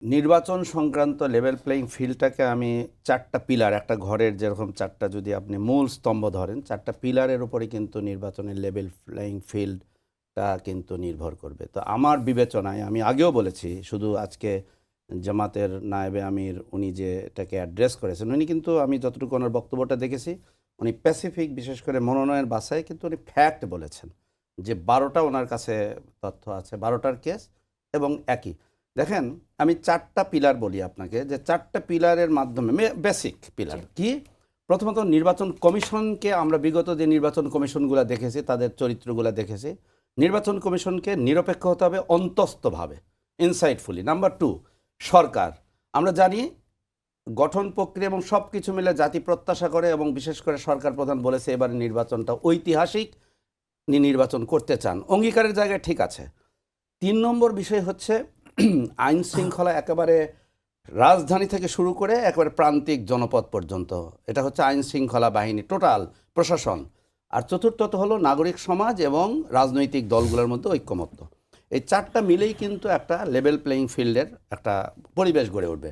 নির্বাচন সংক্রান্ত level playing ফিল্ডটাকে আমি চারটা পিলার, একটা ঘরের যেরকম চারটা যদি আপনি মূল স্তম্ভ ধরেন, চারটা পিলারের উপরে কিন্তু নির্বাচনের লেভেল প্লেইং ফিল্ডটা কিন্তু নির্ভর করবে। তো আমার বিবেচনায়, আমি আগেও বলেছি, শুধু আজকে জামাতের নায়েবে আমির উনি যে এটাকে অ্যাড্রেস করেছেন, উনি কিন্তু, আমি যতটুকু ওনার বক্তব্যটা দেখেছি, উনি প্যাসিফিক, বিশেষ করে মনোনয়ন বাছাই কিন্তু উনি ফ্যাক্ট বলেছেন যে 12টা ওনার কাছে তথ্য আছে, 12টার কেস এবং একই। দেখেন, আমি চারটা পিলার বলি আপনাকে, যে চারটা পিলারের মাধ্যমে, বেসিক পিলার কি? প্রথমত নির্বাচন কমিশনকে, আমরা বিগত যে নির্বাচন কমিশনগুলো দেখেছি, তাদের চরিত্রগুলো দেখেছি। নির্বাচন কমিশনকে নিরপেক্ষ হতে হবে অন্তস্থভাবে, ইনসাইটফুলি। নাম্বার 2, সরকার, আমরা জানি গঠন প্রক্রিয়া এবং সব কিছু মিলে জাতি প্রত্যাশা করে, এবং বিশেষ করে সরকার প্রধান বলেছে এবারে নির্বাচনটা ঐতিহাসিক, নির্বাচন করতে চান, অঙ্গীকারের জায়গায় ঠিক আছে। 3 নম্বর বিষয় হচ্ছে আইন শৃঙ্খলা, একেবারে রাজধানী থেকে শুরু করে একেবারে প্রান্তিক জনপদ পর্যন্ত, এটা হচ্ছে আইন শৃঙ্খলা বাহিনী, টোটাল প্রশাসন। আর চতুর্থত হলো নাগরিক সমাজ এবং রাজনৈতিক দলগুলোর মধ্যে ঐক্যমত্য। এই চারটা মিলেই কিন্তু একটা লেভেল প্লেইং ফিল্ডের একটা পরিবেশ গড়ে উঠবে।